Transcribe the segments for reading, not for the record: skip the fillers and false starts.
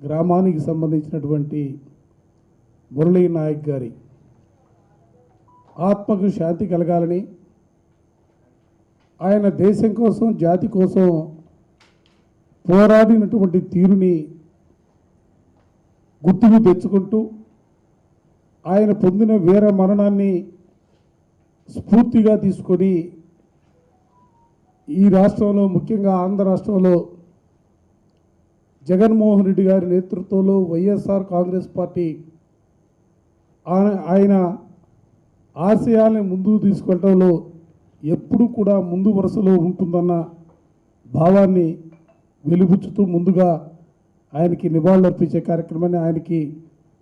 గ్రామానికి సంబంధించినటువంటి మురళీ నాయక్ గారి ఆత్మకు శాంతి కలగాలని, ఆయన దేశం కోసం జాతి కోసం పోరాడినటువంటి తీరుని గుర్తుకు తెచ్చుకుంటూ ఆయన పొందిన వీర మరణాన్ని స్ఫూర్తిగా తీసుకొని ఈ రాష్ట్రంలో, ముఖ్యంగా ఆంధ్ర రాష్ట్రంలో జగన్మోహన్ రెడ్డి గారి నేతృత్వంలో వైఎస్ఆర్ కాంగ్రెస్ పార్టీ ఆయన ఆశయాల్ని ముందుకు తీసుకెళ్ళడంలో ఎప్పుడు కూడా ముందు వరుసలో ఉంటుందన్న భావాన్ని వెలిబుచ్చుతూ ముందుగా ఆయనకి నివాళులర్పించే కార్యక్రమాన్ని, ఆయనకి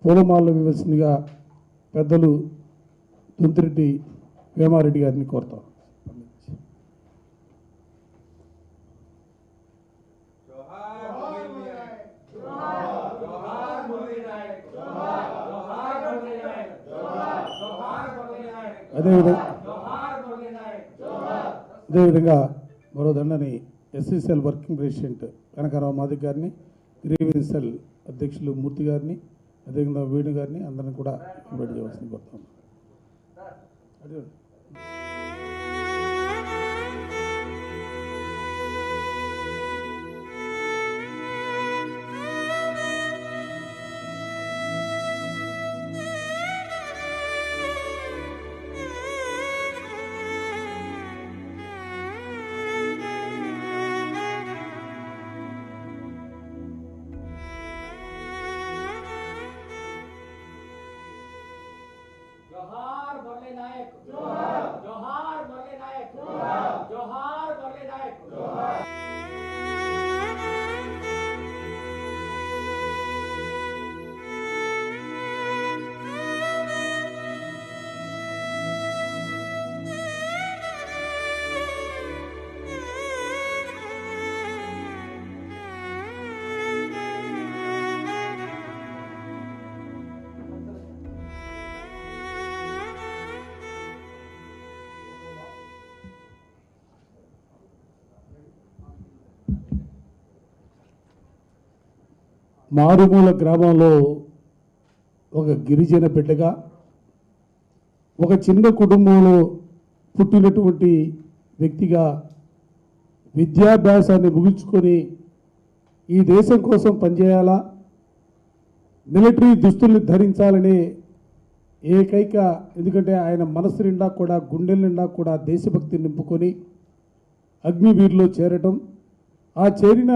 పూలమాలలు వేయవలసిందిగా పెద్దలు దొంతిరెడ్డి వేమారెడ్డి గారిని కోరుతాం. అదేవిధంగా మరో దండని ఎస్సీసీఎల్ వర్కింగ్ ప్రెసిడెంట్ కనకారావు మాదిక్ గారిని, గ్రీవెన్సెల్ అధ్యక్షులు మూర్తి గారిని, అదేవిధంగా వేణు గారిని అందరిని కూడా ఇన్వైట్ చేయవలసింది కోరుతాం. जोहार मुरली नायक, जोहार जोहार मुरली नायक, जोहार जोहार मुरली नायक, जोहार। మారుమూల గ్రామంలో ఒక గిరిజన బిడ్డగా, ఒక చిన్న కుటుంబంలో పుట్టినటువంటి వ్యక్తిగా విద్యాభ్యాసాన్ని ముగించుకొని ఈ దేశం కోసం పనిచేయాలా, మిలిటరీ దుస్తుల్ని ధరించాలనే ఏకైక, ఎందుకంటే ఆయన మనసు నిండా కూడా, గుండెల నిండా కూడా దేశభక్తి నింపుకొని అగ్నివీరులో చేరటం, ఆ చేరిన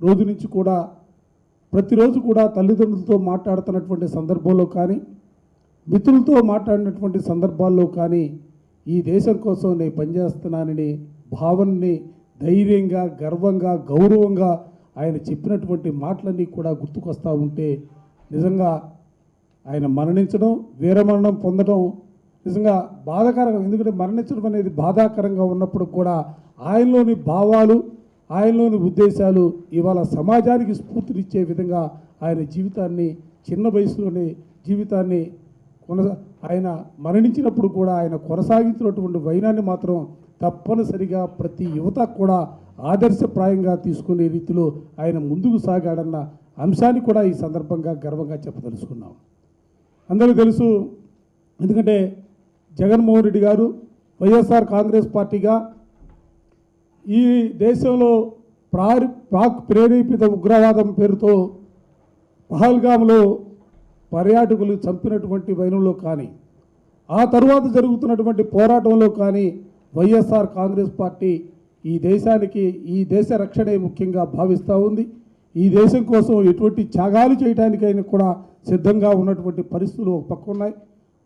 రోజు నుంచి కూడా ప్రతిరోజు కూడా తల్లిదండ్రులతో మాట్లాడుతున్నటువంటి సందర్భంలో కానీ, మిత్రులతో మాట్లాడినటువంటి సందర్భాల్లో కానీ ఈ దేశం కోసం నేను పనిచేస్తున్నానని భావనని ధైర్యంగా, గర్వంగా, గౌరవంగా ఆయన చెప్పినటువంటి మాటలన్నీ కూడా గుర్తుకొస్తూ ఉంటే నిజంగా ఆయన మరణించడం, వీరమరణం పొందడం నిజంగా బాధాకరంగా. ఎందుకంటే మరణించడం అనేది బాధాకరంగా ఉన్నప్పుడు కూడా ఆయనలోని భావాలు, ఆయనలోని ఉద్దేశాలు ఇవాళ సమాజానికి స్ఫూర్తినిచ్చే విధంగా ఆయన జీవితాన్ని, చిన్న వయసులోనే జీవితాన్ని ఆయన మరణించినప్పుడు కూడా ఆయన కొనసాగించినటువంటి వైనాన్ని మాత్రం తప్పనిసరిగా ప్రతి యువత కూడా ఆదర్శప్రాయంగా తీసుకునే రీతిలో ఆయన ముందుకు సాగాడన్న అంశాన్ని కూడా ఈ సందర్భంగా గర్వంగా చెప్పదలుచుకున్నాం. అందరికీ తెలుసు, ఎందుకంటే జగన్మోహన్ రెడ్డి గారు వైఎస్ఆర్ కాంగ్రెస్ పార్టీగా ఈ దేశంలో పాక్ ప్రేరేపిత ఉగ్రవాదం పేరుతో పహల్గామ్లో పర్యాటకులు చంపినటువంటి వైనంలో కానీ, ఆ తరువాత జరుగుతున్నటువంటి పోరాటంలో కానీ వైఎస్ఆర్ కాంగ్రెస్ పార్టీ ఈ దేశానికి, ఈ దేశ రక్షణే ముఖ్యంగా భావిస్తూ ఉంది. ఈ దేశం కోసం ఎటువంటి త్యాగాలు చేయడానికైనా కూడా సిద్ధంగా ఉన్నటువంటి పరిస్థితులు ఒక పక్క ఉన్నాయి.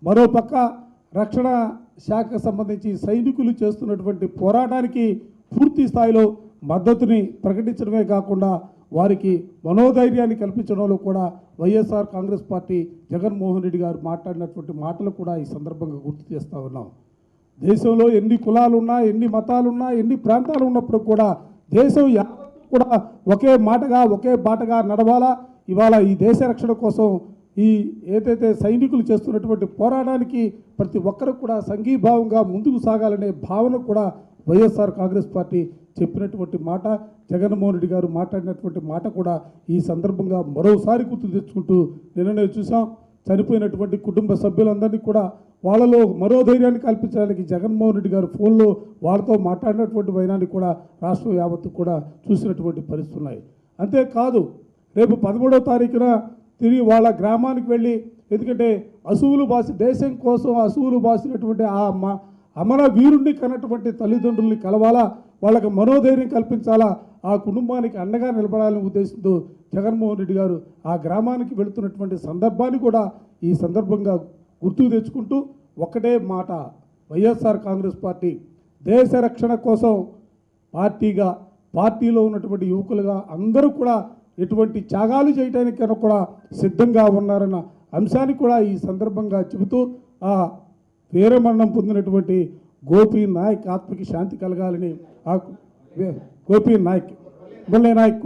మరో పక్క రక్షణ శాఖకు సంబంధించి సైనికులు చేస్తున్నటువంటి పోరాటానికి పూర్తి స్థాయిలో మద్దతుని ప్రకటించడమే కాకుండా వారికి మనోధైర్యాన్ని కల్పించడంలో కూడా వైఎస్ఆర్ కాంగ్రెస్ పార్టీ, జగన్మోహన్ రెడ్డి గారు మాట్లాడినటువంటి మాటలు కూడా ఈ సందర్భంగా గుర్తు చేస్తూ ఉన్నాం. దేశంలో ఎన్ని కులాలున్నా, ఎన్ని మతాలున్నా, ఎన్ని ప్రాంతాలు ఉన్నప్పుడు కూడా దేశం యావత్తు కూడా ఒకే మాటగా, ఒకే బాటగా నడవాలా. ఇవాళ ఈ దేశ రక్షణ కోసం ఈ ఏదైతే సైనికులు చేస్తున్నటువంటి పోరాటానికి ప్రతి ఒక్కరు కూడా సంఘీభావంగా ముందుకు సాగాలనే భావన కూడా వైఎస్ఆర్ కాంగ్రెస్ పార్టీ, చెప్పినటువంటి మాట, జగన్మోహన్ రెడ్డి గారు మాట్లాడినటువంటి మాట కూడా ఈ సందర్భంగా మరోసారి గుర్తు తెచ్చుకుంటూ నిన్ననే చూసాం. చనిపోయినటువంటి కుటుంబ సభ్యులందరినీ కూడా వాళ్ళలో మరో ధైర్యాన్ని కల్పించడానికి జగన్మోహన్ రెడ్డి గారు ఫోన్లో వాళ్ళతో మాట్లాడినటువంటి వైనాన్ని కూడా రాష్ట్రం యావత్తు కూడా చూసినటువంటి పరిస్థితులు ఉన్నాయి. అంతేకాదు రేపు 13వ తారీఖున తిరిగి వాళ్ళ గ్రామానికి వెళ్ళి, ఎందుకంటే అసువులు బాసి దేశం కోసం అసువులు బాసినటువంటి ఆ అమర వీరుణ్ణి కన్నటువంటి తల్లిదండ్రుల్ని కలవాలా, వాళ్ళకి మనోధైర్యం కల్పించాలా, ఆ కుటుంబానికి అండగా నిలబడాలనే ఉద్దేశంతో జగన్మోహన్ రెడ్డి గారు ఆ గ్రామానికి వెళుతున్నటువంటి సందర్భాన్ని కూడా ఈ సందర్భంగా గుర్తుకు తెచ్చుకుంటూ ఒక్కటే మాట, వైఎస్ఆర్ కాంగ్రెస్ పార్టీ దేశ రక్షణ కోసం పార్టీగా, పార్టీలో ఉన్నటువంటి యువకులుగా అందరూ కూడా ఎటువంటి త్యాగాలు చేయడానికి కనుక కూడా సిద్ధంగా ఉన్నారన్న అంశాన్ని కూడా ఈ సందర్భంగా చెబుతూ ఆ వీరమరణం పొందినటువంటి గోపీ నాయక్ ఆత్మకి శాంతి కలగాలని, ఆ గోపీ నాయక్ మురళీ నాయక్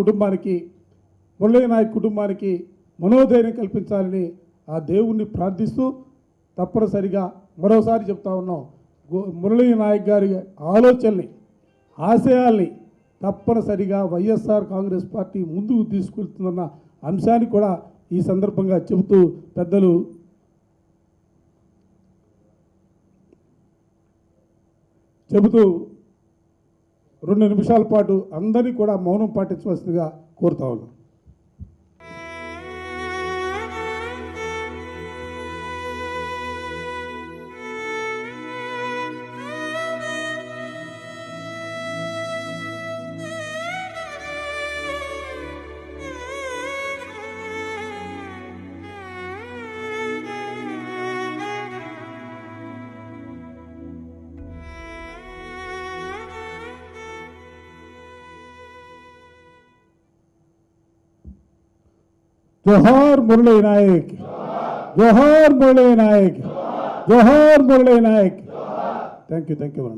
కుటుంబానికి మనోధైర్యం కల్పించాలని ఆ దేవుణ్ణి ప్రార్థిస్తూ తప్పనిసరిగా మరోసారి చెప్తా ఉన్నాం, మురళీ నాయక్ గారి ఆలోచనల్ని, ఆశయాల్ని తప్పనిసరిగా వైఎస్ఆర్ కాంగ్రెస్ పార్టీ ముందుకు తీసుకెళ్తుందన్న అంశాన్ని కూడా ఈ సందర్భంగా చెబుతూ పెద్దలు చెబుతూ 2 నిమిషాల పాటు అందరినీ కూడా మౌనం పాటించవలసిందిగా కోరుతా ఉన్నాం. जोहार मुरली नायक, जोहार मुरली नायक, जोहार मुरली नायक. Thank you.